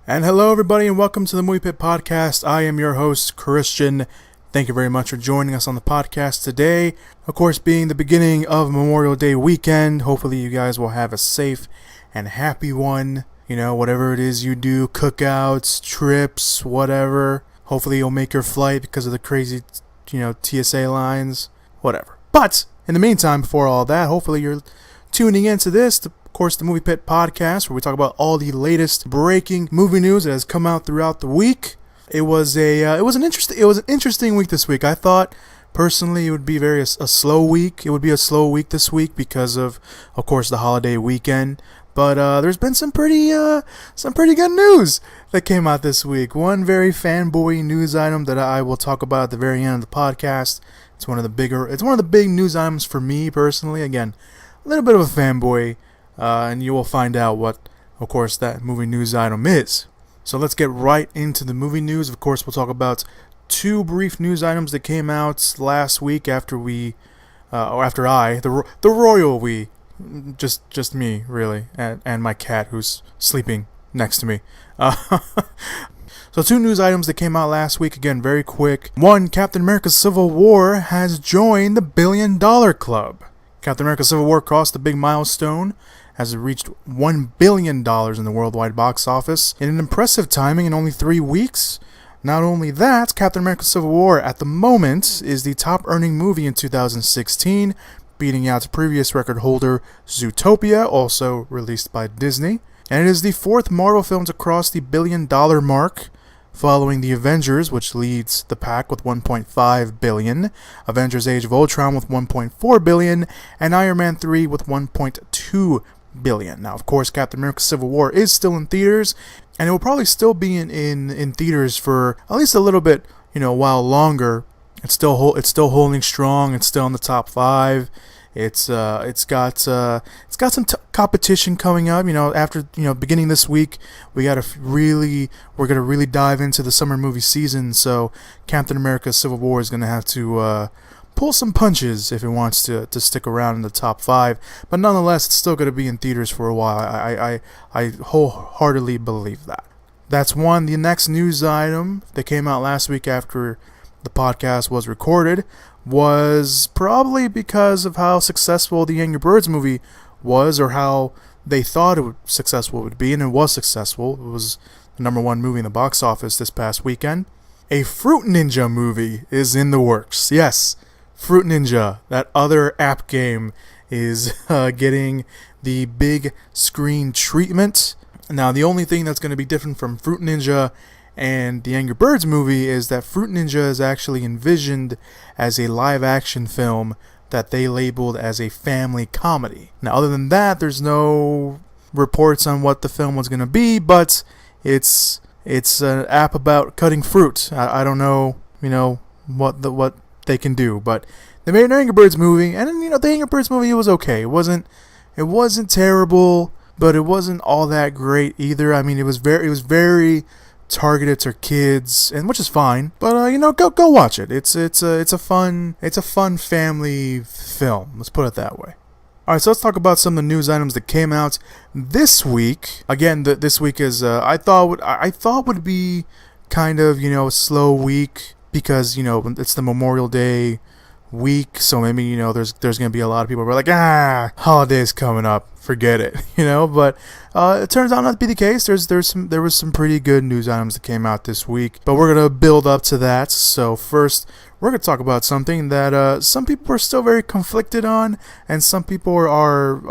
And hello, everybody, and welcome to the Movie Pit Podcast. I am your host, Christian. Thank you very much for joining us on the podcast today. Of course, being the beginning of Memorial Day weekend, hopefully you guys will have a safe and happy one. You know, whatever it is you do, cookouts, trips, whatever. Hopefully you'll make your flight because of the crazy, TSA lines, whatever. But, in the meantime, before all that, hopefully you're tuning into this, of course, the Movie Pit Podcast, where we talk about all the latest breaking movie news that has come out throughout the week. It was an interesting week this week. I thought personally it would be a slow week. It would be a slow week this week because of course, the holiday weekend. But there's been some pretty good news that came out this week. One very fanboy news item that I will talk about at the very end of the podcast. It's one of the big news items for me personally. Again, a little bit of a fanboy. And you will find out what, of course, that movie news item is. So let's get right into the movie news. Of course, we'll talk about two brief news items that came out last week after the royal we, just me, really, and my cat who's sleeping next to me. So two news items that came out last week, again, very quick. One, Captain America Civil War has joined the $1 billion club. Captain America Civil War crossed the big milestone as it reached $1 billion in the worldwide box office in an impressive timing in only 3 weeks. Not only that, Captain America Civil War at the moment is the top earning movie in 2016, beating out previous record holder Zootopia, also released by Disney. And it is the fourth Marvel film to cross the $1 billion mark, following The Avengers, which leads the pack with $1.5 billion, Avengers Age of Ultron with $1.4 billion, and Iron Man 3 with $1.2 billion. Now, of course, Captain America Civil War is still in theaters, and it will probably still be in theaters for at least a little bit, a while longer. It's still holding strong. It's still in the top 5. It's got some competition coming up. After beginning this week, we're gonna really dive into the summer movie season. So Captain America Civil War is gonna have to pull some punches if it wants to stick around in the top 5. But nonetheless, it's still gonna be in theaters for a while. I wholeheartedly believe that. That's one. The next news item that came out last week after the podcast was recorded was probably because of how successful the Angry Birds movie was, or how they thought successful it would be, and it was successful. It was the #1 movie in the box office this past weekend. A Fruit Ninja movie is in the works. Yes, Fruit Ninja, that other app game, is getting the big screen treatment. Now, the only thing that's going to be different from Fruit Ninja and the Angry Birds movie is that Fruit Ninja is actually envisioned as a live-action film that they labeled as a family comedy. Now, other than that, there's no reports on what the film was going to be, but it's an app about cutting fruit. I don't know, what they can do, but they made an Angry Birds movie, and the Angry Birds movie was okay. It wasn't terrible, but it wasn't all that great either. I mean, it was very targeted to kids, and which is fine. But go watch it. It's a fun family film. Let's put it that way. All right, so let's talk about some of the news items that came out this week. Again, this week is I thought would be kind of a slow week because it's the Memorial Day week, so maybe there's gonna be a lot of people who are like, holidays coming up, forget it, but it turns out not to be the case. There was some pretty good news items that came out this week, but we're gonna build up to that. So first, we're gonna talk about something that some people are still very conflicted on, and some people are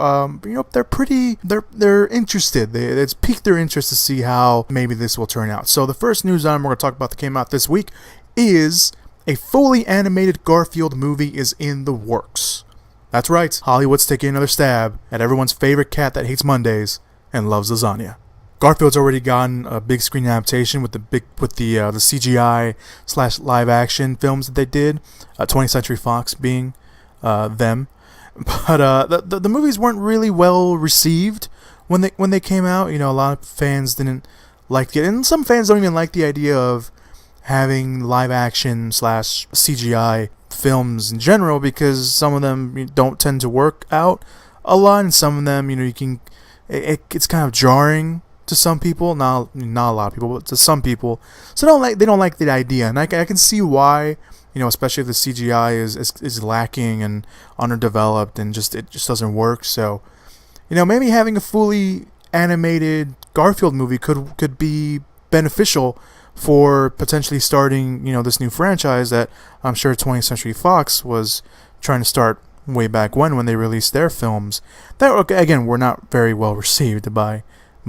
they're interested. It's piqued their interest to see how maybe this will turn out. So the first news item we're gonna talk about that came out this week is a fully animated Garfield movie is in the works. That's right, Hollywood's taking another stab at everyone's favorite cat that hates Mondays and loves lasagna. Garfield's already gotten a big screen adaptation with the CGI / live action films that they did, 20th Century Fox being them. But the movies weren't really well received when they came out. A lot of fans didn't like it, and some fans don't even like the idea of having live action / CGI films in general, because some of them don't tend to work out a lot, and some of them it's kind of jarring to some people, not a lot of people, but to some people. So they don't like the idea, and I can see why. Especially if the CGI is lacking and underdeveloped, and it just doesn't work. So, maybe having a fully animated Garfield movie could be beneficial for potentially starting, this new franchise that I'm sure 20th Century Fox was trying to start way back when they released their films. That, again, were not very well received by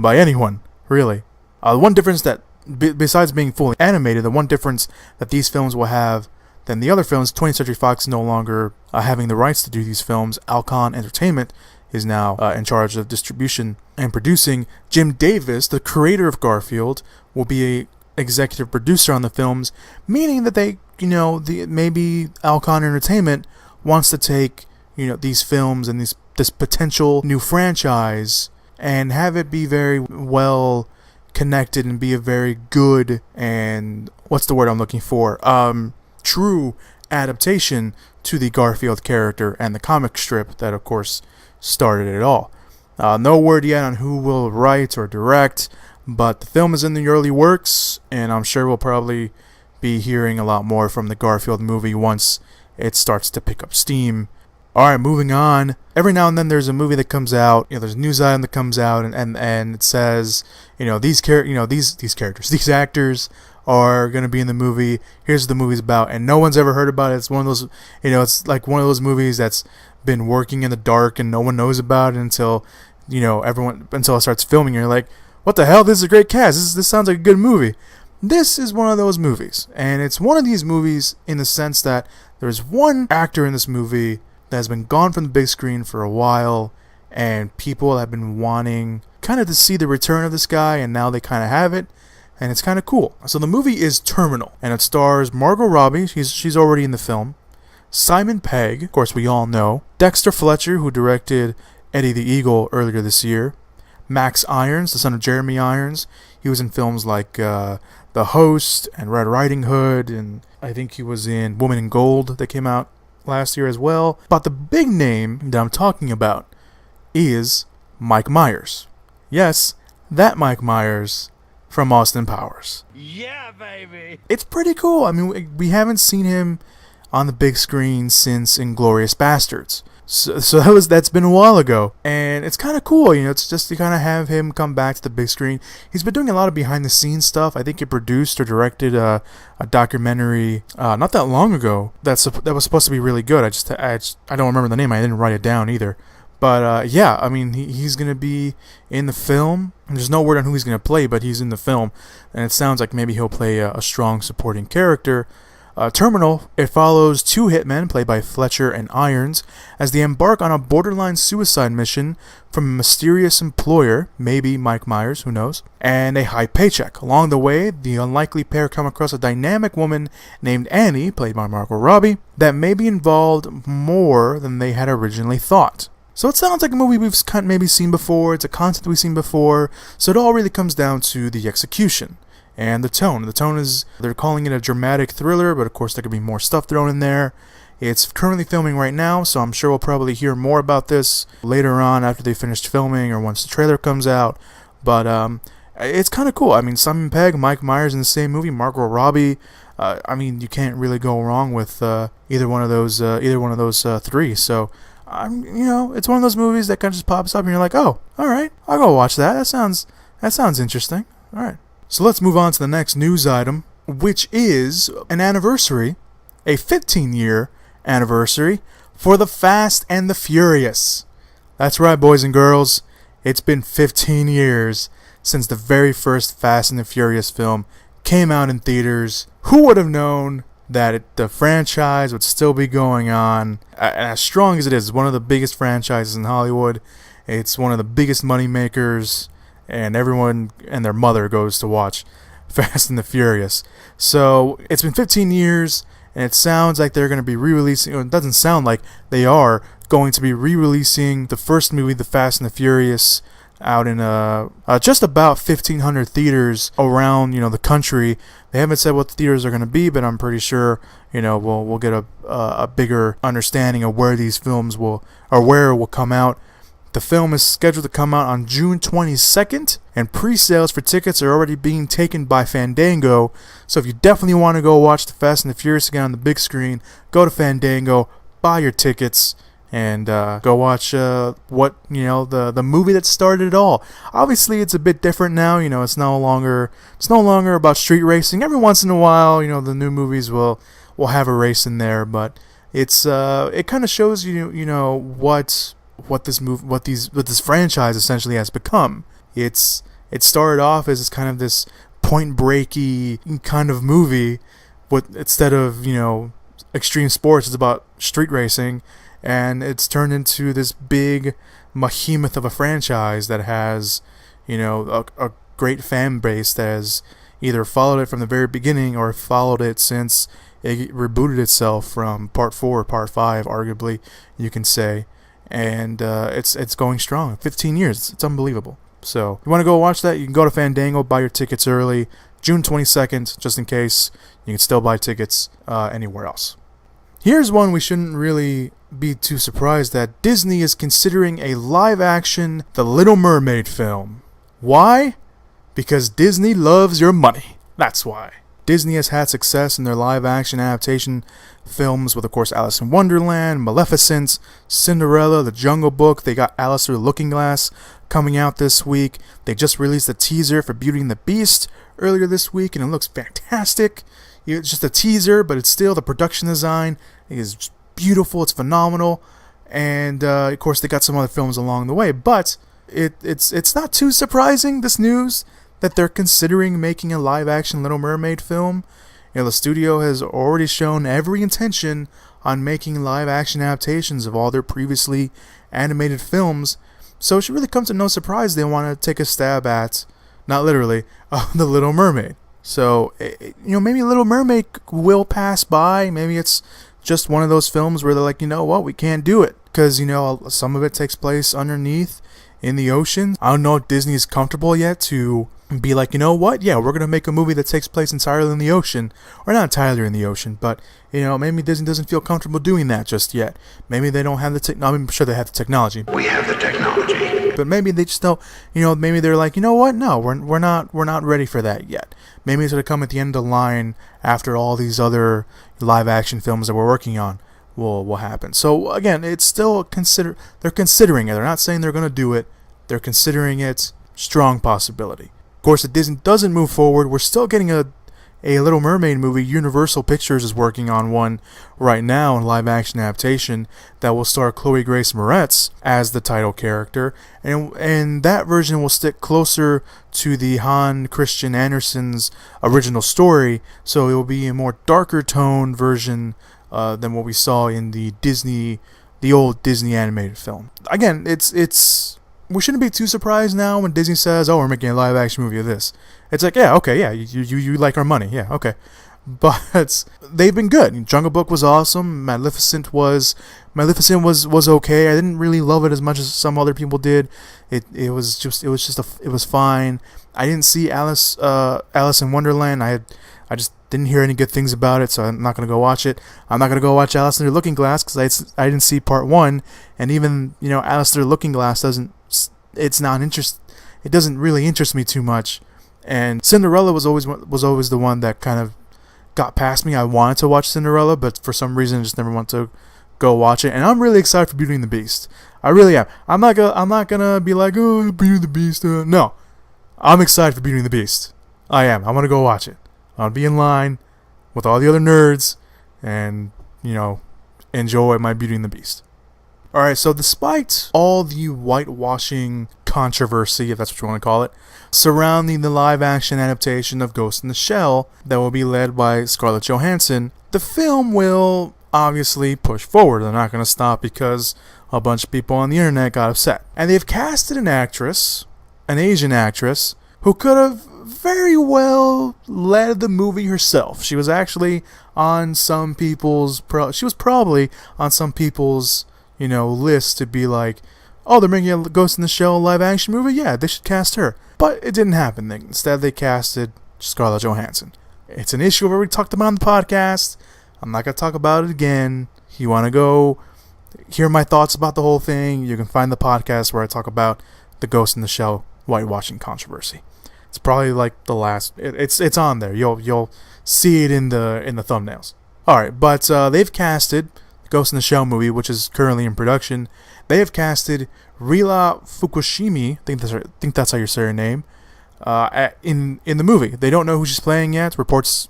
anyone, really. One difference that, besides being fully animated, the one difference that these films will have than the other films, 20th Century Fox is no longer having the rights to do these films. Alcon Entertainment is now in charge of distribution and producing. Jim Davis, the creator of Garfield, will be a executive producer on the films, meaning that they, maybe Alcon Entertainment wants to take, these films and this potential new franchise and have it be very well connected and be a very good, and what's the word I'm looking for? True adaptation to the Garfield character and the comic strip that, of course, started it all. No word yet on who will write or direct, but the film is in the early works, and I'm sure we'll probably be hearing a lot more from the Garfield movie once it starts to pick up steam. Alright, moving on. Every now and then there's a movie that comes out, there's a news item that comes out and it says, these actors are going to be in the movie. Here's what the movie's about, and no one's ever heard about it. It's one of those, it's like one of those movies that's been working in the dark and no one knows about it until, until it starts filming. You're like, what the hell? This is a great cast. This sounds like a good movie. This is one of those movies, and it's one of these movies in the sense that there's one actor in this movie that has been gone from the big screen for a while, and people have been wanting kind of to see the return of this guy, and now they kind of have it, and it's kind of cool. So the movie is Terminal, and it stars Margot Robbie. She's already in the film. Simon Pegg, of course we all know. Dexter Fletcher, who directed Eddie the Eagle earlier this year. Max Irons, the son of Jeremy Irons. He was in films like The Host and Red Riding Hood, and I think he was in Woman in Gold that came out last year as well. But the big name that I'm talking about is Mike Myers. Yes, that Mike Myers from Austin Powers. Yeah, baby! It's pretty cool. I mean, we haven't seen him on the big screen since Inglourious Bastards. So that's been a while ago, and it's kind of cool, it's just to kind of have him come back to the big screen. He's been doing a lot of behind-the-scenes stuff. I think he produced or directed a documentary not that long ago that was supposed to be really good. I don't remember the name. I didn't write it down either. But yeah, I mean, he's going to be in the film. There's no word on who he's going to play, but he's in the film, and it sounds like maybe he'll play a strong supporting character. Terminal, it follows two hitmen, played by Fletcher and Irons, as they embark on a borderline suicide mission from a mysterious employer, maybe Mike Myers, who knows, and a high paycheck. Along the way, the unlikely pair come across a dynamic woman named Annie, played by Margot Robbie, that may be involved more than they had originally thought. So it sounds like a movie we've maybe seen before, it's a concept we've seen before, so it all really comes down to the execution. And the tone. The tone is, they're calling it a dramatic thriller, but of course there could be more stuff thrown in there. It's currently filming right now, so I'm sure we'll probably hear more about this later on after they finished filming or once the trailer comes out. But it's kind of cool. I mean, Simon Pegg, Mike Myers in the same movie, Margot Robbie. I mean, you can't really go wrong with either one of those three. So, it's one of those movies that kind of just pops up and you're like, oh, all right, I'll go watch that. That sounds interesting. All right. So let's move on to the next news item, which is an anniversary, a 15-year anniversary for The Fast and the Furious. That's right, boys and girls. It's been 15 years since the very first Fast and the Furious film came out in theaters. Who would have known that the franchise would still be going on? And as strong as it is, it's one of the biggest franchises in Hollywood. It's one of the biggest money makers. And everyone and their mother goes to watch Fast and the Furious. So it's been 15 years, and it sounds like they're going to be re-releasing. It doesn't sound like they are going to be re-releasing the first movie, The Fast and the Furious, out in just about 1,500 theaters around the country. They haven't said what the theaters are going to be, but I'm pretty sure we'll get a bigger understanding of where these films will come out. The film is scheduled to come out on June 22nd, and pre-sales for tickets are already being taken by Fandango. So if you definitely want to go watch The Fast and the Furious again on the big screen, go to Fandango, buy your tickets, and go watch the movie that started it all. Obviously, it's a bit different now. It's no longer about street racing. Every once in a while, the new movies will have a race in there, but it kind of shows what this franchise essentially has become. It started off as kind of this point breaky kind of movie, but instead of extreme sports, it's about street racing, and it's turned into this big behemoth of a franchise that has a great fan base that has either followed it from the very beginning or followed it since it rebooted itself from part 4 or part 5, arguably you can say. And it's going strong. 15 years. It's unbelievable. So, if you want to go watch that, you can go to Fandango, buy your tickets early. June 22nd, just in case. You can still buy tickets anywhere else. Here's one we shouldn't really be too surprised that Disney is considering a live-action The Little Mermaid film. Why? Because Disney loves your money. That's why. Disney has had success in their live-action adaptation films with, of course, Alice in Wonderland, Maleficent, Cinderella, The Jungle Book. They got Alice Through the Looking Glass coming out this week. They just released a teaser for Beauty and the Beast earlier this week, and it looks fantastic. It's just a teaser, but it's still the production design is just beautiful. It's phenomenal, and of course, they got some other films along the way. But it's not too surprising, this news, that they're considering making a live-action Little Mermaid film. The studio has already shown every intention on making live-action adaptations of all their previously animated films, so it should really come to no surprise they want to take a stab at, not literally, The Little Mermaid. So, maybe Little Mermaid will pass by. Maybe it's just one of those films where they're like, what, we can't do it, because, some of it takes place underneath in the ocean. I don't know if Disney is comfortable yet to be like, what? Yeah, we're going to make a movie that takes place entirely in the ocean. Or not entirely in the ocean, but, maybe Disney doesn't feel comfortable doing that just yet. Maybe they don't have the technology. I'm sure they have the technology. We have the technology. But maybe they just don't, maybe they're like, what? No, we're not ready for that yet. Maybe it's going to come at the end of the line after all these other live action films that we're working on will happen. So, again, it's still they're considering it. They're not saying they're going to do it. They're considering it. Strong possibility. Of course, if Disney doesn't move forward, we're still getting a Little Mermaid movie. Universal Pictures is working on one right now in live-action adaptation that will star Chloe Grace Moretz as the title character, and that version will stick closer to the Hans Christian Andersen's original story, so it will be a more darker tone version than what we saw in the old Disney animated film. Again, we shouldn't be too surprised now when Disney says, "Oh, we're making a live-action movie of this." It's like, yeah, okay, yeah, you like our money, yeah, okay. But they've been good. Jungle Book was awesome. Maleficent was okay. I didn't really love it as much as some other people did. It was fine. I didn't see Alice in Wonderland. I just didn't hear any good things about it, so I'm not gonna go watch it. I'm not gonna go watch Alice Through the Looking Glass because I didn't see part 1, and even Alice Through the Looking Glass doesn't really interest me too much. And Cinderella was always the one that kind of got past me. I wanted to watch Cinderella, but for some reason I just never want to go watch it. And I'm really excited for Beauty and the Beast. I really am. I'm not gonna be like, oh, Beauty and the Beast. No, I'm excited for Beauty and the Beast. I am. I'm gonna go watch it. I'll be in line with all the other nerds and enjoy my Beauty and the Beast. Alright, so despite all the whitewashing controversy, if that's what you want to call it, surrounding the live-action adaptation of Ghost in the Shell that will be led by Scarlett Johansson, the film will obviously push forward. They're not going to stop because a bunch of people on the internet got upset. And they've casted an actress, an Asian actress, who could have very well led the movie herself. She was actually on some people's... She was probably on some people's list to be like, oh, they're making a Ghost in the Shell live-action movie? Yeah, they should cast her. But it didn't happen. Instead, they casted Scarlett Johansson. It's an issue we've already talked about on the podcast. I'm not going to talk about it again. You want to go hear my thoughts about the whole thing, you can find the podcast where I talk about the Ghost in the Shell whitewashing controversy. It's probably like the last. It's on there. You'll see it in the thumbnails. All right, but they've casted the Ghost in the Shell movie, which is currently in production. They have casted Rila Fukushimi. I think that's how you say her name. In the movie, they don't know who she's playing yet. Reports,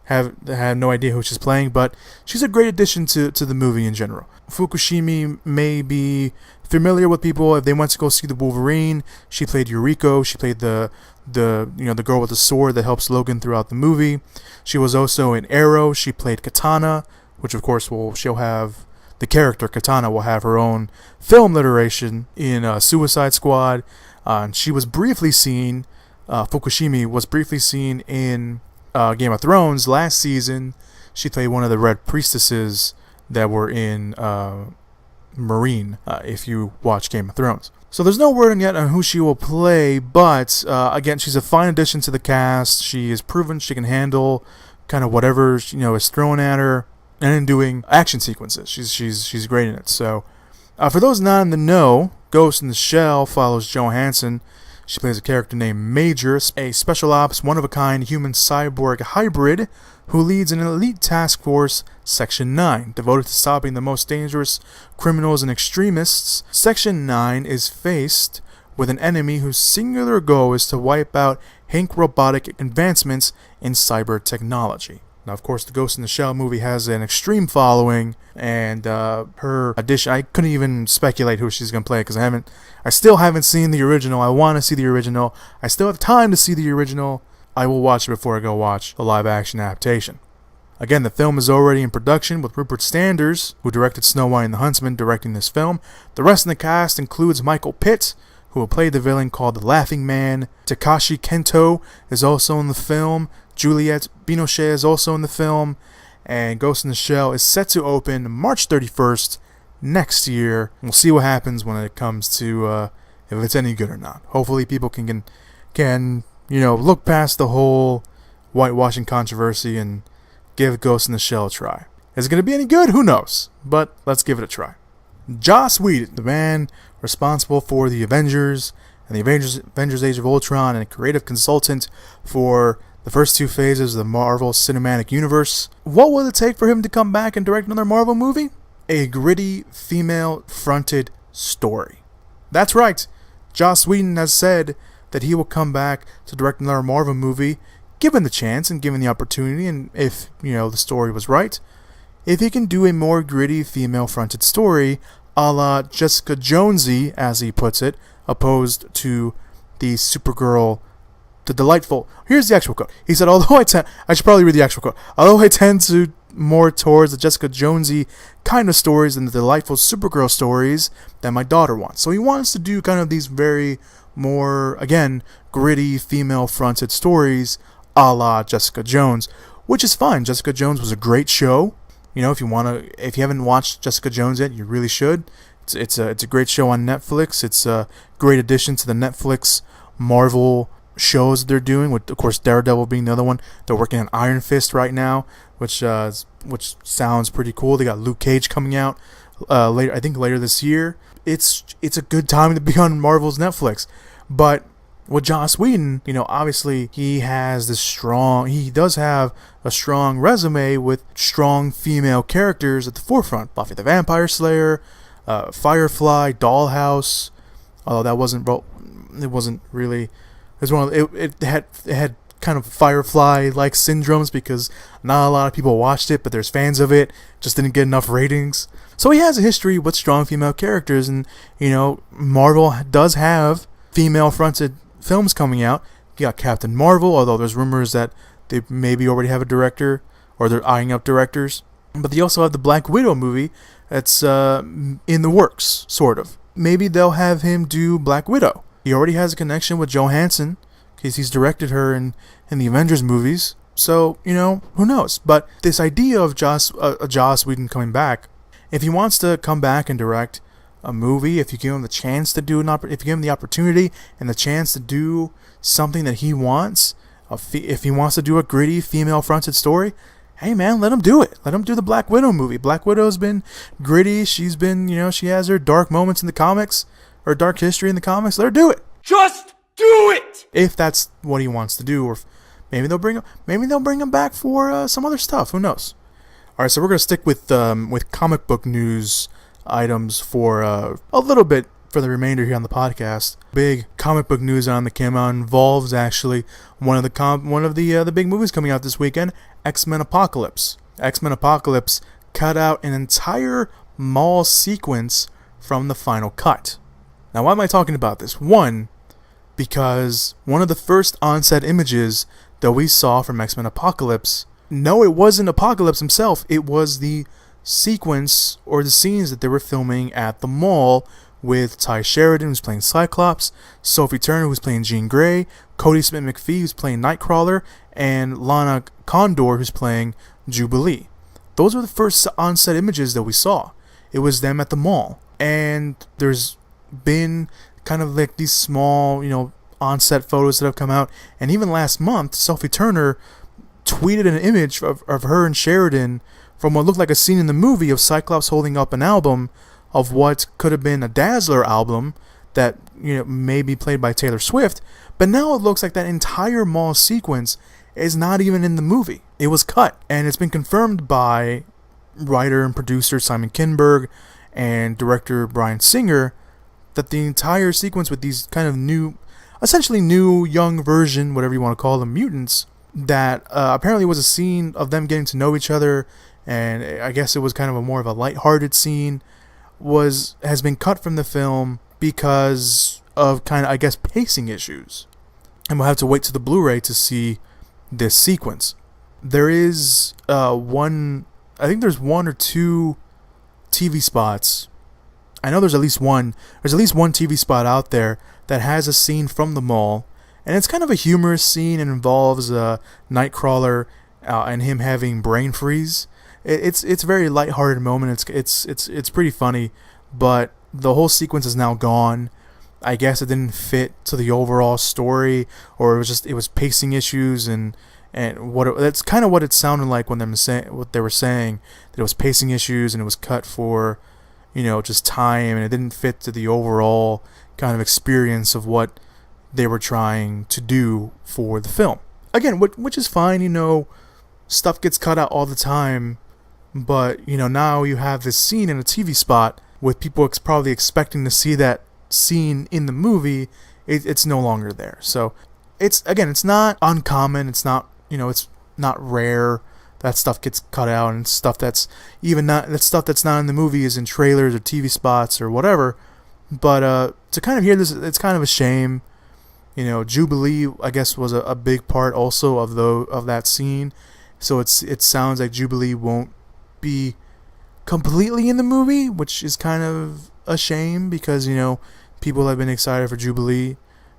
have no idea who she's playing, but she's a great addition to the movie in general. Fukushimi may be familiar with people if they went to go see the Wolverine. She played Yuriko. She played the girl with the sword that helps Logan throughout the movie. She was also in Arrow. She played Katana, which of course she'll have the character Katana will have her own film iteration in Suicide Squad. And she was briefly seen. Fukushimi was briefly seen in Game of Thrones last season. She played one of the Red Priestesses that were in Marine, if you watch Game of Thrones. So there's no word yet on who she will play, but again, she's a fine addition to the cast. She has proven she can handle kind of whatever is thrown at her, and in doing action sequences, she's great in it. So for those not in the know, Ghost in the Shell follows Johansson. She plays a character named Major, a special ops, one-of-a-kind human-cyborg hybrid who leads an elite task force, Section 9, devoted to stopping the most dangerous criminals and extremists. Section 9 is faced with an enemy whose singular goal is to wipe out Hank robotic advancements in cyber technology. Now, of course, the Ghost in the Shell movie has an extreme following, and her addition, I couldn't even speculate who she's going to play because I still haven't seen the original. I want to see the original. I still have time to see the original. I will watch it before I go watch the live-action adaptation. Again, the film is already in production with Rupert Sanders, who directed Snow White and the Huntsman, directing this film. The rest of the cast includes Michael Pitt, who will play the villain called the Laughing Man. Takashi Kento is also in the film. Juliette Binoche is also in the film. And Ghost in the Shell is set to open March 31st next year. We'll see what happens when it comes to if it's any good or not. Hopefully people can look past the whole whitewashing controversy and give Ghost in the Shell a try. Is it going to be any good? Who knows? But let's give it a try. Joss Whedon, the man responsible for the Avengers and the Avengers Age of Ultron, and a creative consultant for the first two phases of the Marvel Cinematic Universe. What will it take for him to come back and direct another Marvel movie? A gritty, female-fronted story. That's right. Joss Whedon has said that he will come back to direct another Marvel movie, given the chance and given the opportunity, and if, the story was right, if he can do a more gritty, female-fronted story, a la Jessica Jonesy, as he puts it, opposed to the Supergirl, the delightful. Here's the actual quote. He said, I should probably read the actual quote. Although I tend to more towards the Jessica Jonesy kind of stories than the delightful Supergirl stories that my daughter wants. So he wants to do kind of these very more, again, gritty, female-fronted stories a la Jessica Jones, which is fine. Jessica Jones was a great show. If you haven't watched Jessica Jones yet, you really should. It's a great show on Netflix. It's a great addition to the Netflix Marvel shows they're doing, with of course Daredevil being the other one. They're working on Iron Fist right now, which sounds pretty cool. They got Luke Cage coming out later this year. It's a good time to be on Marvel's Netflix. But with Joss Whedon, obviously he does have a strong resume with strong female characters at the forefront. Buffy the Vampire Slayer, Firefly, Dollhouse. Although that wasn't really. It had kind of Firefly-like syndromes because not a lot of people watched it, but there's fans of it. Just didn't get enough ratings. So he has a history with strong female characters, and Marvel does have female-fronted films coming out. You got Captain Marvel, although there's rumors that they maybe already have a director, or they're eyeing up directors. But they also have the Black Widow movie that's in the works, sort of. Maybe they'll have him do Black Widow. He already has a connection with Johansson, because he's directed her in the Avengers movies. So, who knows? But this idea of Joss Whedon coming back, if he wants to come back and direct a movie, if you give him the chance to if you give him the opportunity and the chance to do something that he wants, if he wants to do a gritty female-fronted story, hey man, let them do it. Let them do the Black Widow movie. Black Widow's been gritty. She's been, she has her dark moments in the comics, or dark history in the comics. Let her do it. Just do it! If that's what he wants to do, or maybe they'll bring him back for some other stuff. Who knows? All right, so we're gonna stick with comic book news items for a little bit for the remainder here on the podcast. Big comic book news on that came out involves actually one of the big movies coming out this weekend, X-Men Apocalypse. X-Men Apocalypse cut out an entire mall sequence from the final cut. Now, why am I talking about this? One, because one of the first on-set images that we saw from X-Men Apocalypse, no, it wasn't Apocalypse himself. It was the sequence or the scenes that they were filming at the mall with Ty Sheridan, who's playing Cyclops, Sophie Turner, who's playing Jean Grey, Cody Smith-McPhee, who's playing Nightcrawler, and Lana Condor, who's playing Jubilee. Those were the first on-set images that we saw. It was them at the mall. And there's been kind of like these small, on-set photos that have come out. And even last month, Sophie Turner tweeted an image of her and Sheridan from what looked like a scene in the movie of Cyclops holding up an album of what could have been a Dazzler album that may be played by Taylor Swift, but now it looks like that entire mall sequence is not even in the movie. It was cut, and it's been confirmed by writer and producer Simon Kinberg and director Bryan Singer that the entire sequence with these kind of essentially new young version, whatever you want to call them, mutants, that apparently was a scene of them getting to know each other, and I guess it was kind of more of a lighthearted scene, has been cut from the film because of kind of, I guess, pacing issues. And we'll have to wait to the Blu-ray to see this sequence. There is I think there's one or two TV spots. I know there's at least one TV spot out there that has a scene from the mall, and it's kind of a humorous scene and involves Nightcrawler and him having brain freeze. It's a very lighthearted moment. It's pretty funny, but the whole sequence is now gone. I guess it didn't fit to the overall story, or it was pacing issues and that's kind of what it sounded like when what they were saying, that it was pacing issues and it was cut for just time, and it didn't fit to the overall kind of experience of what they were trying to do for the film. Again, which is fine. Stuff gets cut out all the time. But, now you have this scene in a TV spot with people probably expecting to see that scene in the movie. It's no longer there. So, it's not uncommon. It's not, it's not rare that stuff gets cut out, and stuff that's not in the movie is in trailers or TV spots or whatever. But to kind of hear this, it's kind of a shame. Jubilee, I guess, was a big part also of that scene. So it sounds like Jubilee won't be completely in the movie, which is kind of a shame because people have been excited for Jubilee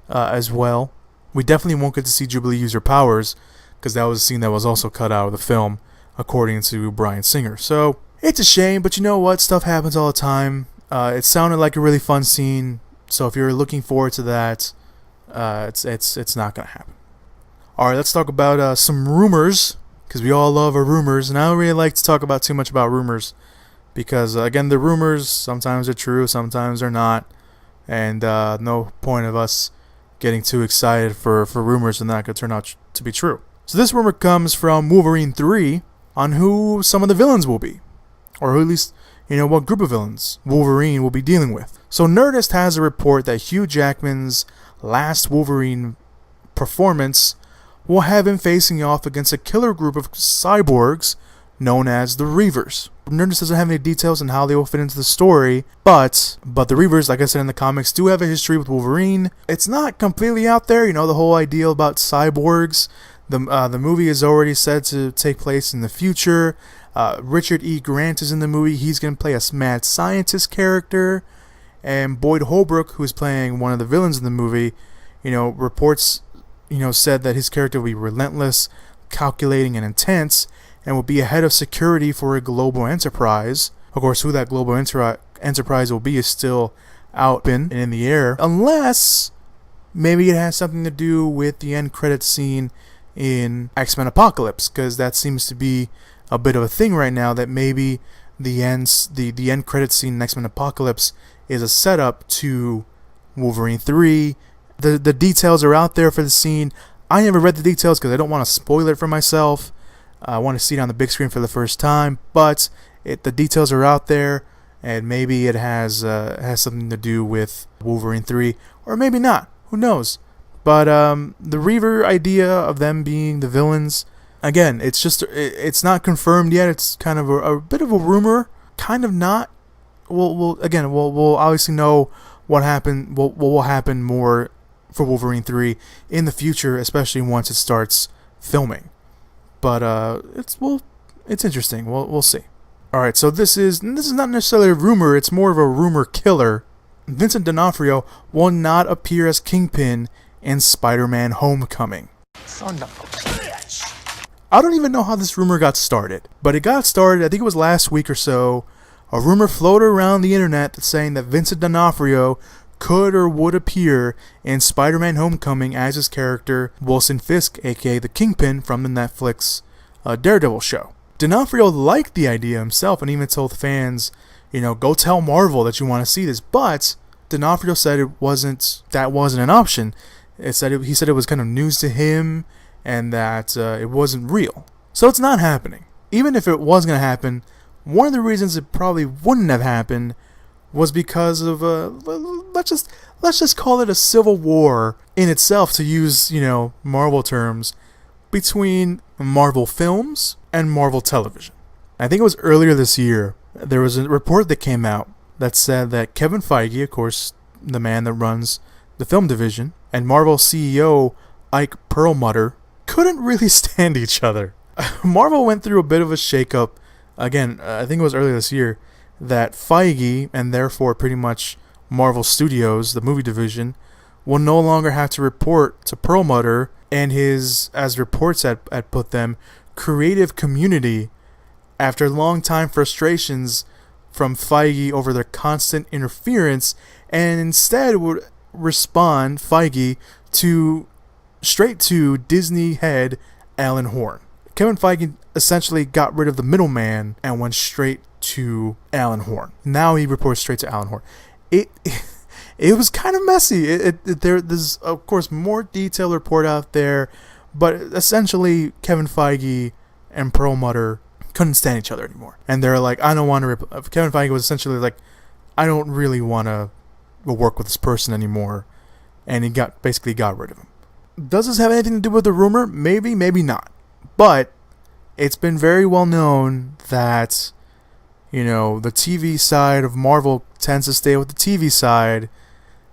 as well. We definitely won't get to see Jubilee use her powers because that was a scene that was also cut out of the film, according to Bryan Singer. So it's a shame, but you know what? Stuff happens all the time. It sounded like a really fun scene, so if you're looking forward to that, it's not gonna happen. All right, let's talk about some rumors, because we all love our rumors, and I don't really like to talk about too much about rumors, because again, the rumors sometimes are true, sometimes they're not, and no point of us getting too excited for rumors and that could turn out to be true. So this rumor comes from Wolverine 3 on who some of the villains will be, or at least what group of villains Wolverine will be dealing with. So Nerdist has a report that Hugh Jackman's last Wolverine performance will have him facing off against a killer group of cyborgs known as the Reavers. Nerdist doesn't have any details on how they will fit into the story, but the Reavers, like I said in the comics, do have a history with Wolverine. It's not completely out there, the whole idea about cyborgs. The movie is already said to take place in the future. Richard E. Grant is in the movie. He's going to play a mad scientist character. And Boyd Holbrook, who's playing one of the villains in the movie, reports, said that his character will be relentless, calculating, and intense, and will be a head of security for a global enterprise. Of course, who that global enterprise will be is still out in the air, unless maybe it has something to do with the end credits scene in X-Men Apocalypse, because that seems to be a bit of a thing right now that maybe the end credit scene in X-Men Apocalypse is a setup to Wolverine 3. The details are out there for the scene. I never read the details because I don't want to spoil it for myself. I want to see it on the big screen for the first time, but the details are out there, and maybe it has something to do with Wolverine 3, or maybe not. Who knows? But the Reaver idea of them being the villains, again, it's not confirmed yet. It's kind of a bit of a rumor, kind of not. We'll obviously know what happened. What will happen more for Wolverine 3 in the future, especially once it starts filming. But it's interesting. We'll see. All right, so this is not necessarily a rumor. It's more of a rumor killer. Vincent D'Onofrio will not appear as Kingpin in Spider-Man: Homecoming. Son of a bitch. I don't even know how this rumor got started, but it got started, I think it was last week or so. A rumor floated around the internet that's saying that Vincent D'Onofrio could or would appear in Spider-Man: Homecoming as his character Wilson Fisk, aka the Kingpin from the Netflix Daredevil show. D'Onofrio liked the idea himself and even told fans, go tell Marvel that you want to see this. But D'Onofrio said that wasn't an option. He said it was kind of news to him and that it wasn't real. So it's not happening. Even if it was going to happen, one of the reasons it probably wouldn't have happened was because of let's just call it a civil war in itself, to use Marvel terms, between Marvel Films and Marvel Television. I think it was earlier this year, there was a report that came out that said that Kevin Feige, of course, the man that runs the film division, and Marvel CEO Ike Perlmutter couldn't really stand each other. Marvel went through a bit of a shakeup. Again, I think it was earlier this year, that Feige, and therefore pretty much Marvel Studios, the movie division, will no longer have to report to Perlmutter and his, as reports had put them, creative community, after long-time frustrations from Feige over their constant interference, and instead would respond, Feige, straight to Disney head Alan Horn. Kevin Feige essentially got rid of the middleman and went straight to Alan Horn. Now he reports straight to Alan Horn. It was kind of messy. There's of course more detailed report out there, but essentially Kevin Feige and Perlmutter couldn't stand each other anymore, and they're like, I don't want to. Kevin Feige was essentially like, I don't really want to work with this person anymore, and he basically got rid of him. Does this have anything to do with the rumor? Maybe, maybe not. But it's been very well known that, the TV side of Marvel tends to stay with the TV side.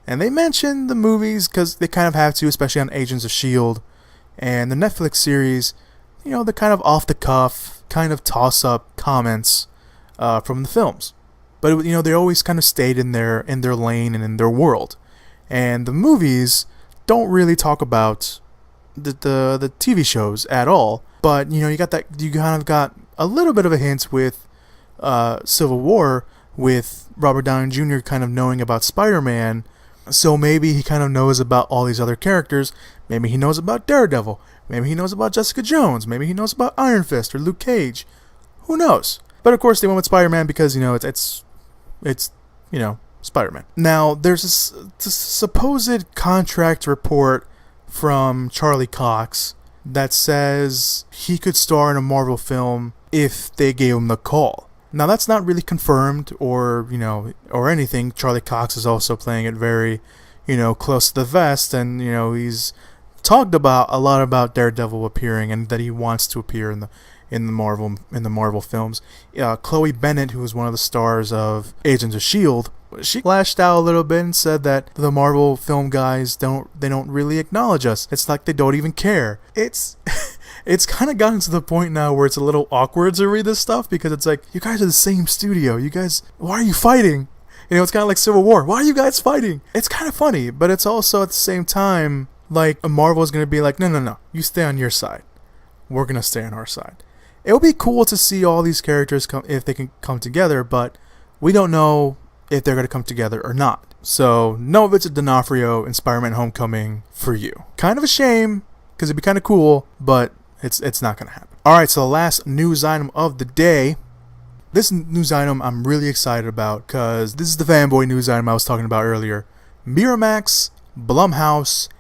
And they mention the movies because they kind of have to, especially on Agents of S.H.I.E.L.D. And the Netflix series, they're kind of off the cuff, kind of toss-up comments from the films. But, they always kind of stayed in their lane and in their world. And the movies don't really talk about the TV shows at all. But, you kind of got a little bit of a hint with Civil War, with Robert Downey Jr. kind of knowing about Spider-Man. So maybe he kind of knows about all these other characters. Maybe he knows about Daredevil. Maybe he knows about Jessica Jones. Maybe he knows about Iron Fist or Luke Cage. Who knows? But of course they went with Spider-Man because, it's Spider-Man. Now, there's this supposed contract report from Charlie Cox that says he could star in a Marvel film if they gave him the call. Now, that's not really confirmed or anything. Charlie Cox is also playing it very, close to the vest, and, he's talked about a lot about Daredevil appearing and that he wants to appear in the Marvel films. Chloe Bennett, who is one of the stars of Agents of S.H.I.E.L.D., she lashed out a little bit and said that the Marvel film guys don't really acknowledge us. It's like they don't even care. It's kind of gotten to the point now where it's a little awkward to read this stuff, because it's like, you guys are the same studio. You guys, why are you fighting? It's kind of like Civil War. Why are you guys fighting? It's kind of funny, but it's also at the same time like Marvel's going to be like, no, you stay on your side. We're going to stay on our side. It'll be cool to see all these characters come, if they can come together, but we don't know if they're going to come together or not. So, no Vincent D'Onofrio in Spider-Man: Homecoming for you. Kind of a shame, because it'd be kind of cool, but it's not going to happen. Alright, so the last news item of the day. This news item I'm really excited about because this is the fanboy news item I was talking about earlier. Miramax, Blumhouse,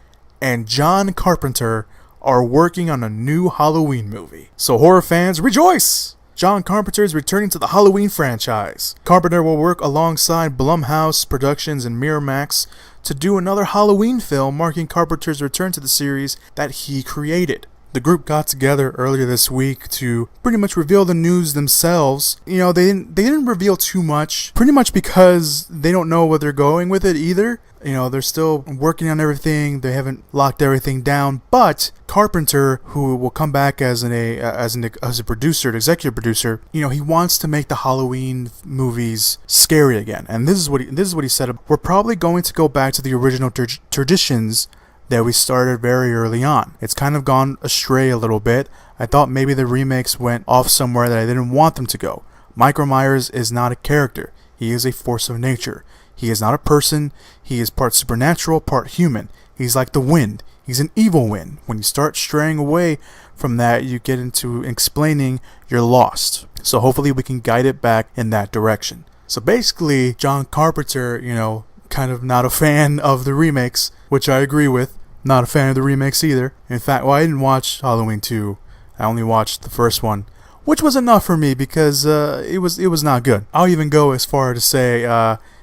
and John Carpenter are working on a new Halloween movie. So horror fans, rejoice! John Carpenter is returning to the Halloween franchise. Carpenter will work alongside Blumhouse Productions and Miramax to do another Halloween film marking Carpenter's return to the series that he created. The group got together earlier this week to pretty much reveal the news themselves. You know, they didn't reveal too much, pretty much because they don't know where they're going with it either. You know, they're still working on everything. They haven't locked everything down. But Carpenter, who will come back as a producer, an executive producer, you know, he wants to make the Halloween movies scary again. And this is what he said. We're probably going to go back to the original traditions that we started very early on. It's kind of gone astray a little bit. I thought maybe the remakes went off somewhere that I didn't want them to go. Michael Myers is not a character. He is a force of nature. He is not a person. He is part supernatural, part human. He's like the wind. He's an evil wind. When you start straying away from that, you get into explaining you're lost. So hopefully we can guide it back in that direction. So basically, John Carpenter, you know, kind of not a fan of the remakes, which I agree with. Not a fan of the remakes either. In fact, I didn't watch Halloween 2. I only watched the first one, which was enough for me because it was not good. I'll even go as far to say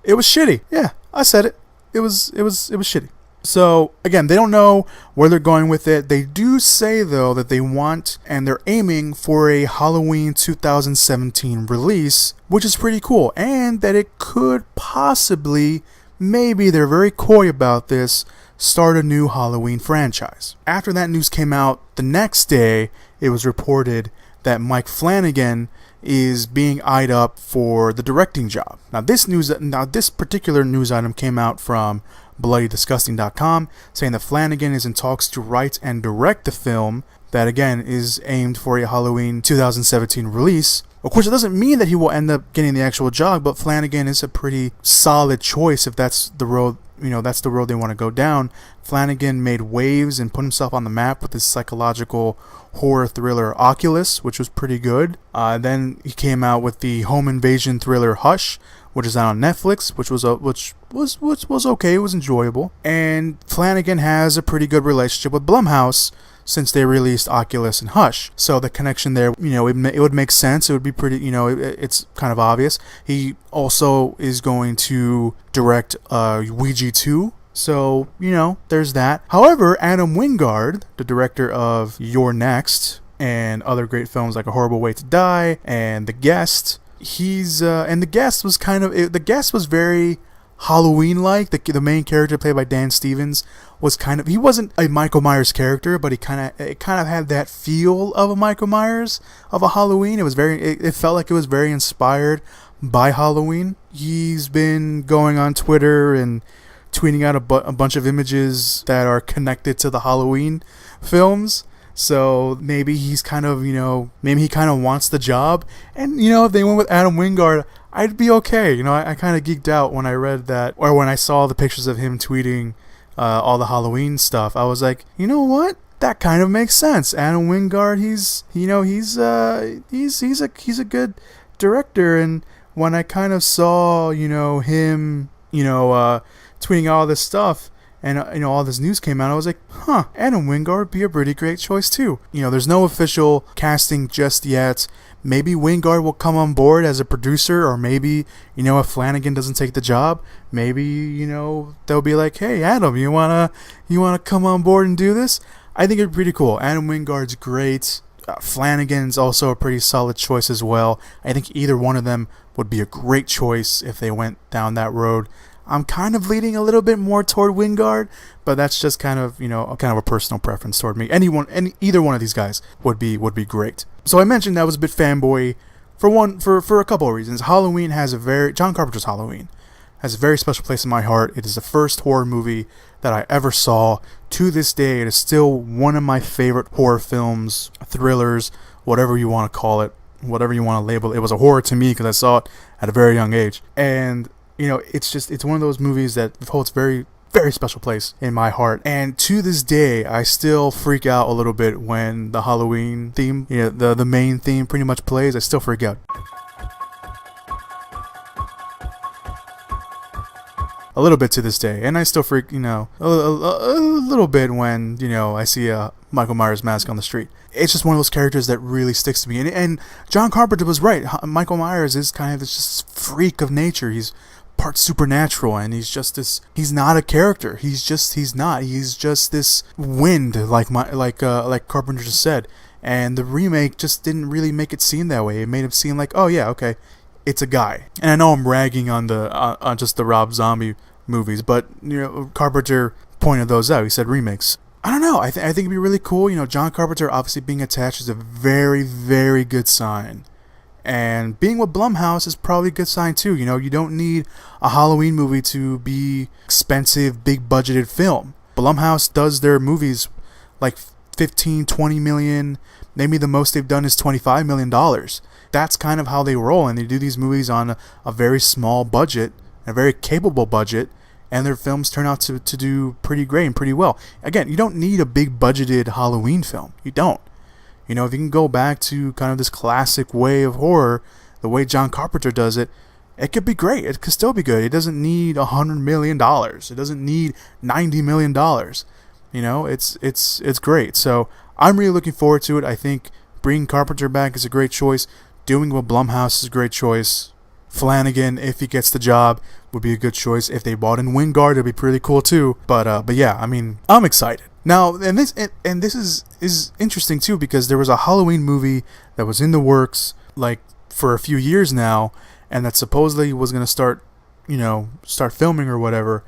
it was shitty. Yeah, I said it. It was shitty. So again, they don't know where they're going with it. They do say though that they want and they're aiming for a Halloween 2017 release, which is pretty cool, and that it could possibly, maybe they're very coy about this, start a new Halloween franchise. After that news came out, the next day it was reported that Mike Flanagan is being eyed up for the directing job. Now this particular news item came out from BloodyDisgusting.com, saying that Flanagan is in talks to write and direct the film that again is aimed for a Halloween 2017 release. Of course, it doesn't mean that he will end up getting the actual job, but Flanagan is a pretty solid choice if that's the road, you know, that's the road they want to go down. Flanagan made waves and put himself on the map with his psychological horror thriller Oculus, which was pretty good. Then he came out with the home invasion thriller Hush, which is out on Netflix, which was okay. It was enjoyable. And Flanagan has a pretty good relationship with Blumhouse since they released Oculus and Hush. So the connection there, you know, it would make sense. It would be pretty, you know, it's kind of obvious. He also is going to direct Ouija 2. So, you know, there's that. However, Adam Wingard, the director of You're Next and other great films like A Horrible Way to Die and The Guest, and The Guest was very Halloween-like. The main character played by Dan Stevens he wasn't a Michael Myers character, but it kind of had that feel of a Michael Myers of a Halloween. It felt like it was very inspired by Halloween. He's been going on Twitter and tweeting out a bunch of images that are connected to the Halloween films. So maybe he's kind of, you know, maybe he kind of wants the job. And, you know, if they went with Adam Wingard, I'd be okay. You know, I kind of geeked out when I read that, or when I saw the pictures of him tweeting all the Halloween stuff. I was like, you know what? That kind of makes sense. Adam Wingard, he's a good director. And when I kind of saw, you know, him, you know, tweeting all this stuff, and you know, all this news came out, I was like, Adam Wingard would be a pretty great choice too. You know, there's no official casting just yet. Maybe Wingard will come on board as a producer, or maybe, you know, if Flanagan doesn't take the job, maybe, you know, they'll be like, hey Adam, you wanna come on board and do this? I think it'd be pretty cool. Adam Wingard's great. Flanagan's also a pretty solid choice as well. I think either one of them would be a great choice if they went down that road. I'm kind of leaning a little bit more toward Wingard, but that's just kind of, you know, kind of a personal preference toward me. Either one of these guys would be great. So I mentioned that was a bit fanboy for a couple of reasons. John Carpenter's Halloween has a very special place in my heart. It is the first horror movie that I ever saw. To this day, it is still one of my favorite horror films, thrillers, whatever you want to call it, whatever you want to label it. It was a horror to me because I saw it at a very young age. And you know, it's one of those movies that holds very, very special place in my heart. And to this day, I still freak out a little bit when the Halloween theme, the main theme pretty much plays. I still freak out. A little bit to this day, and I still freak, a little bit when, I see a Michael Myers mask on the street. It's just one of those characters that really sticks to me. And John Carpenter was right. Michael Myers is kind of this freak of nature. He's part supernatural, and he's just this. He's not a character. He's just this wind, like Carpenter just said. And the remake just didn't really make it seem that way. It made him seem like, oh yeah, okay, it's a guy. And I know I'm ragging on on just the Rob Zombie movies, but Carpenter pointed those out. He said remakes. I don't know. I think it'd be really cool. John Carpenter obviously being attached is a very, very good sign. And being with Blumhouse is probably a good sign too. You don't need a Halloween movie to be expensive, big budgeted film. Blumhouse does their movies like 15, 20 million. Maybe the most they've done is $25 million. That's kind of how they roll, and they do these movies on a very small budget, a very capable budget, and their films turn out to do pretty great and pretty well. Again, you don't need a big budgeted Halloween film. You don't. If you can go back to kind of this classic way of horror, the way John Carpenter does it, it could be great. It could still be good. It doesn't need $100 million. It doesn't need $90 million. It's great. So I'm really looking forward to it. I think bringing Carpenter back is a great choice. Doing with Blumhouse is a great choice. Flanagan, if he gets the job, would be a good choice. If they bought in Wingard, it'd be pretty cool too. But yeah, I'm excited. Now, and this is interesting too, because there was a Halloween movie that was in the works like for a few years now, and that supposedly was going to start filming or whatever,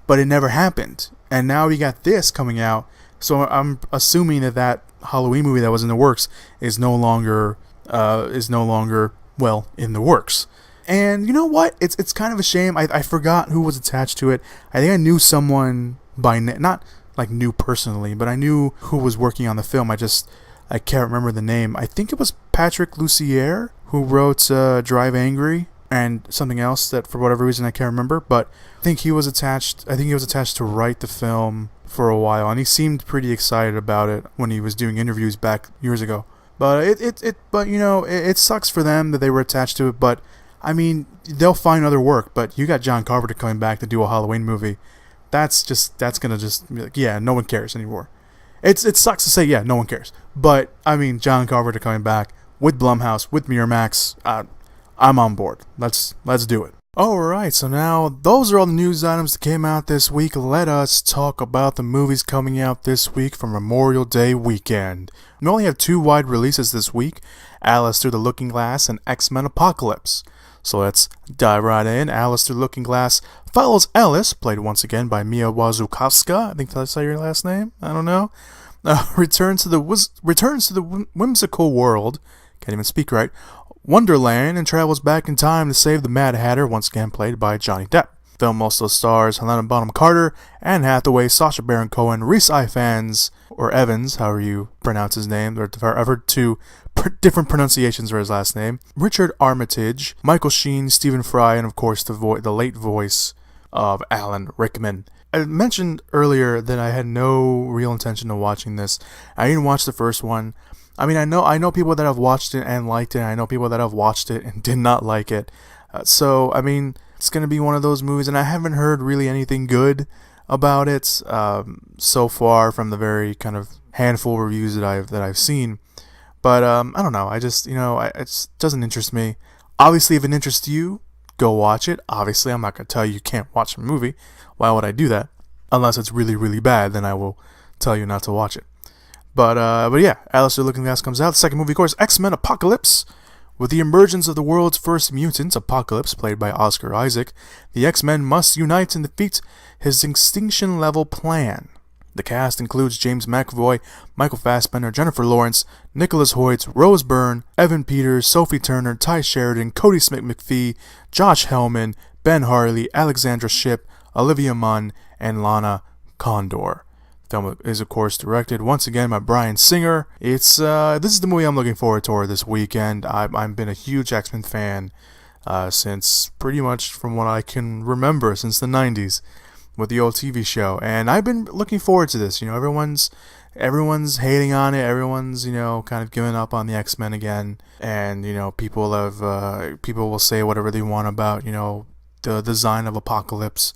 but it never happened. And now we got this coming out, so I'm assuming that Halloween movie that was in the works is no longer in the works. And you know what? It's kind of a shame. I forgot who was attached to it. I think I knew someone by name, not like knew personally, but I knew who was working on the film. I can't remember the name. I think it was Patrick Lussier who wrote Drive Angry and something else that for whatever reason I can't remember. But I think he was attached to write the film for a while, and he seemed pretty excited about it when he was doing interviews back years ago. But it sucks for them that they were attached to it. But they'll find other work. But you got John Carpenter coming back to do a Halloween movie. That's gonna just be like, yeah, no one cares anymore. It sucks to say, yeah, no one cares. But John Carpenter coming back with Blumhouse, with Miramax, I'm on board. Let's do it. Alright, so now those are all the news items that came out this week. Let us talk about the movies coming out this week for Memorial Day weekend. We only have 2 wide releases this week, Alice Through the Looking Glass and X-Men Apocalypse. So let's dive right in. Alice Through the Looking Glass follows Alice, played once again by Mia Wasikowska. I think that's how your last name? I don't know. Returns to the whimsical world, can't even speak right, Wonderland, and travels back in time to save the Mad Hatter, once again played by Johnny Depp. The film also stars Helena Bonham Carter, Anne Hathaway, Sacha Baron Cohen, Rhys Ifans, or Evans, however you pronounce his name. I've heard 2 different pronunciations for his last name. Richard Armitage, Michael Sheen, Stephen Fry, and of course the late voice of Alan Rickman. I mentioned earlier that I had no real intention of watching this. I didn't watch the first one. I know people that have watched it and liked it. I know people that have watched it and did not like it. So it's going to be one of those movies, and I haven't heard really anything good about it so far from the very kind of handful of reviews that I've seen. But I don't know. I just it doesn't interest me. Obviously, if it interests you, go watch it. Obviously, I'm not going to tell you can't watch a movie. Why would I do that? Unless it's really, really bad, then I will tell you not to watch it. But yeah, Alice Through the Looking Glass comes out. The second movie, of course, X-Men Apocalypse. With the emergence of the world's first mutant, Apocalypse, played by Oscar Isaac, the X-Men must unite and defeat his extinction-level plan. The cast includes James McAvoy, Michael Fassbender, Jennifer Lawrence, Nicholas Hoyt, Rose Byrne, Evan Peters, Sophie Turner, Ty Sheridan, Cody Smith-McPhee, Josh Hellman, Ben Harley, Alexandra Shipp, Olivia Munn, and Lana Condor. The film is, of course, directed once again by Bryan Singer. This is the movie I'm looking forward to this weekend. I've been a huge X-Men fan since pretty much from what I can remember, since the 90s. with the old TV show, and I've been looking forward to this. Everyone's hating on it. Everyone's kind of giving up on the X-Men again, and people will say whatever they want about the design of Apocalypse,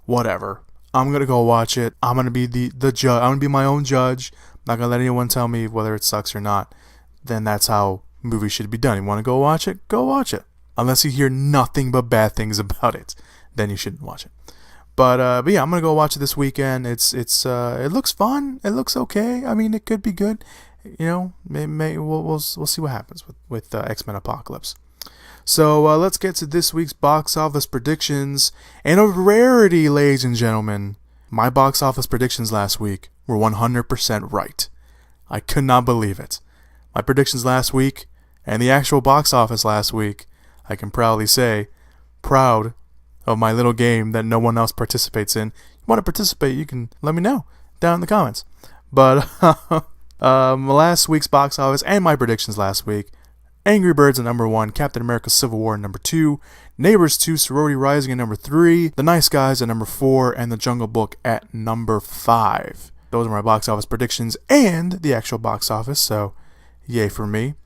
whatever. I'm gonna go watch it. I'm gonna be the judge. I'm gonna be my own judge. I'm not gonna let anyone tell me whether it sucks or not. Then that's how movies should be done. You want to go watch it? Go watch it. Unless you hear nothing but bad things about it, then you shouldn't watch it. But yeah, I'm gonna go watch it this weekend. It looks fun. It looks okay. I mean, it could be good. We'll see what happens with X-Men Apocalypse. So let's get to this week's box office predictions. And a rarity, ladies and gentlemen, my box office predictions last week were 100% right. I could not believe it. My predictions last week and the actual box office last week, I can proudly say, proud of my little game that no one else participates in. You want to participate, you can let me know down in the comments. But last week's box office and my predictions last week: Angry Birds at number 1, Captain America Civil War at number 2, Neighbors 2, Sorority Rising at number 3, The Nice Guys at number 4, and The Jungle Book at number 5. Those are my box office predictions and the actual box office, so yay for me.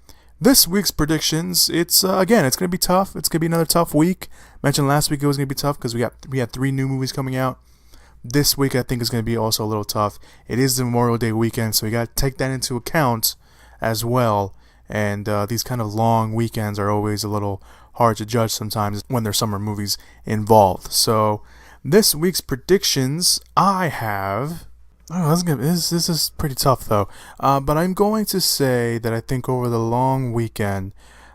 This week's predictions, it's going to be tough. It's going to be another tough week. Mentioned last week it was going to be tough because we had 3 new movies coming out. This week I think is going to be also a little tough. It is the Memorial Day weekend, so you got to take that into account as well. And these kind of long weekends are always a little hard to judge sometimes when there's summer movies involved. So this week's predictions, I have... This is pretty tough though. But I'm going to say that I think over the long weekend,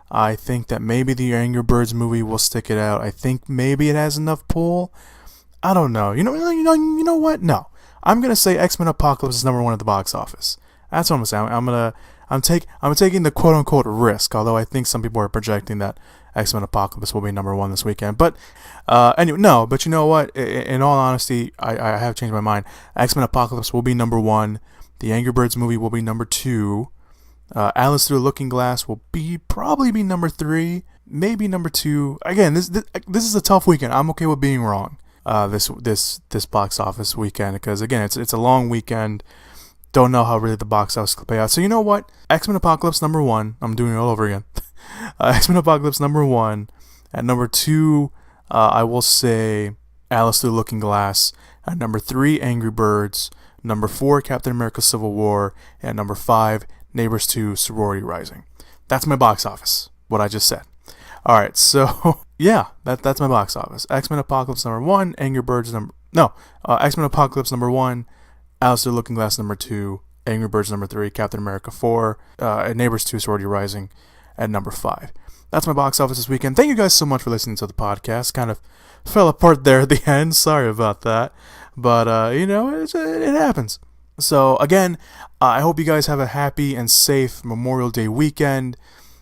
I think that maybe the Angry Birds movie will stick it out. I think maybe it has enough pull. I don't know. You know what? No, I'm gonna say X-Men Apocalypse is number 1 at the box office. That's what I'm saying. I'm taking the quote unquote risk. Although I think some people are projecting that X-Men Apocalypse will be number 1 this weekend. But anyway, no. But you know what? In all honesty, I have changed my mind. X-Men Apocalypse will be number 1. The Angry Birds movie will be number 2. Alice Through the Looking Glass will probably be number 3, maybe number 2. Again, this is a tough weekend. I'm okay with being wrong. This box office weekend, because again, it's a long weekend. Don't know how really the box office will play out. So you know what? X-Men Apocalypse number 1. I'm doing it all over again. X-Men Apocalypse number 1. At number 2, I will say Alice Through the Looking Glass. At number 3, Angry Birds. Number 4, Captain America Civil War. And number 5, Neighbors 2, Sorority Rising. That's my box office, what I just said. Alright, so yeah, that's my box office. X-Men Apocalypse number 1, Angry Birds X-Men Apocalypse number 1, Alice Through the Looking Glass number 2, Angry Birds number 3, Captain America 4, Neighbors 2, Sorority Rising at number 5. That's my box office this weekend. Thank you guys so much for listening to the podcast. Kind of fell apart there at the end. Sorry about that. But, it happens. So, again, I hope you guys have a happy and safe Memorial Day weekend.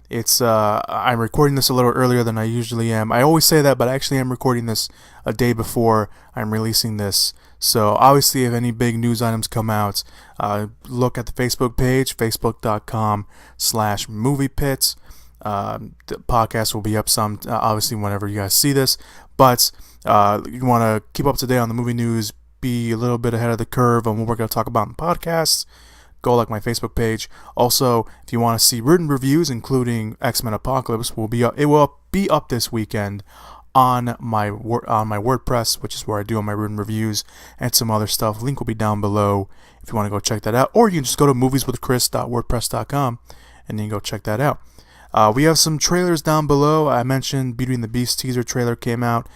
I'm recording this a little earlier than I usually am. I always say that, but actually I'm recording this a day before I'm releasing this. So obviously if any big news items come out, look at the Facebook page, facebook.com/moviepits. The podcast will be up some, obviously whenever you guys see this, but you want to keep up to date on the movie news, be a little bit ahead of the curve on what we're going to talk about in podcasts. Go like my Facebook page. Also, if you want to see written reviews, including X-Men Apocalypse, it will be up this weekend on my WordPress, which is where I do all my written reviews and some other stuff. Link will be down below if you want to go check that out. Or you can just go to movieswithchris.wordpress.com and then go check that out. We have some trailers down below. I mentioned Beauty and the Beast teaser trailer came out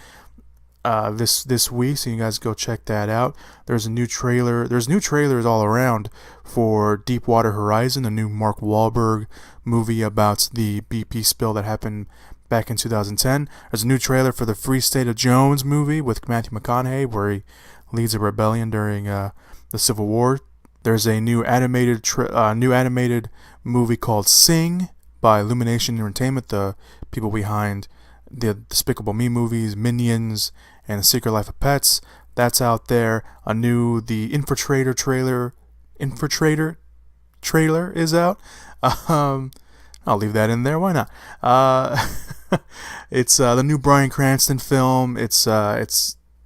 this week, so you guys go check that out. There's new trailers all around for Deepwater Horizon, the new Mark Wahlberg movie about the BP spill that happened back in 2010. There's a new trailer for the Free State of Jones movie with Matthew McConaughey, where he leads a rebellion during the Civil War. There's a new animated movie called Sing by Illumination Entertainment, the people behind the Despicable Me movies, Minions, and The Secret Life of Pets. That's out there. The Infiltrator trailer is out. I'll leave that in there. Why not? It's the new Bryan Cranston film. It's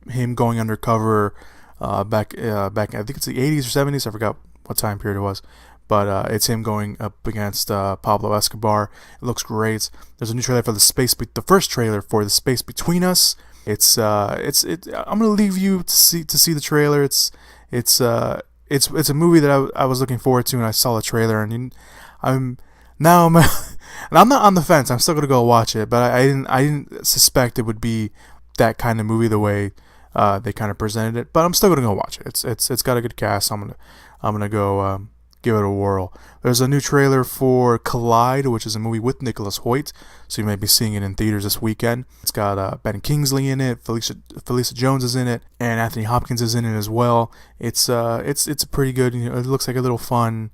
him going undercover back I think it's the 80s or 70s. I forgot what time period it was. But it's him going up against Pablo Escobar. It looks great. There's a new trailer for the first trailer for The Space Between Us. I'm gonna leave you to see the trailer. It's a movie that I was looking forward to, and I saw the trailer, and I'm not on the fence. I'm still gonna go watch it, but I didn't suspect it would be that kind of movie the way they kind of presented it. But I'm still gonna go watch it. It's got a good cast. I'm gonna go give it a whirl. There's a new trailer for Collide, which is a movie with Nicholas Hoult, so you may be seeing it in theaters this weekend. It's got Ben Kingsley in it, Felicia Jones is in it, and Anthony Hopkins is in it as well. It's a pretty good. It looks like a little fun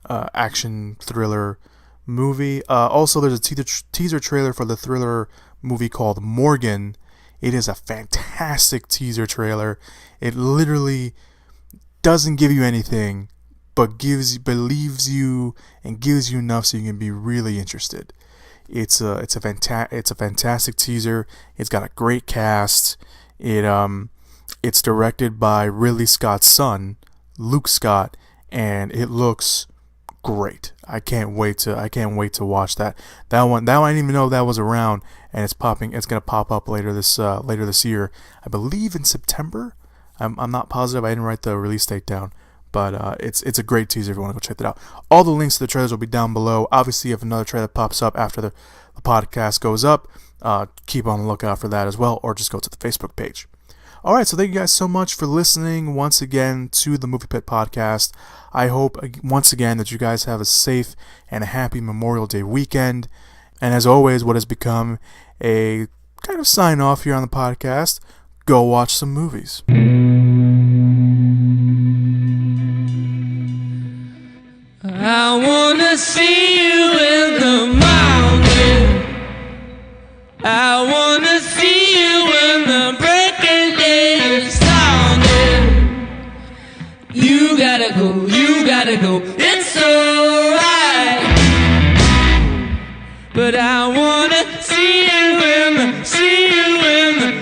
action thriller movie. Also, there's a teaser trailer for the thriller movie called Morgan. It is a fantastic teaser trailer. It literally doesn't give you anything, but believes you and gives you enough so you can be really interested. It's a fantastic teaser. It's got a great cast. It's directed by Ridley Scott's son, Luke Scott, and it looks great. I can't wait to watch that. That one I didn't even know that was around, and it's gonna pop up later this year. I believe in September. I'm not positive. I didn't write the release date down. But it's a great teaser if you want to go check that out. All the links to the trailers will be down below. Obviously, if another trailer pops up after the podcast goes up, keep on the lookout for that as well, or just go to the Facebook page. All right, so thank you guys so much for listening once again to the Movie Pit Podcast. I hope, once again, that you guys have a safe and a happy Memorial Day weekend. And as always, what has become a kind of sign-off here on the podcast, go watch some movies. I wanna see you in the mountain. I wanna see you when the breaking day is sounding. You gotta go, it's alright. But I wanna see you in the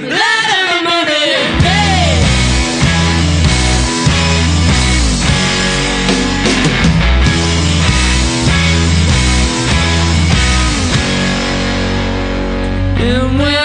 light of the morning day. And when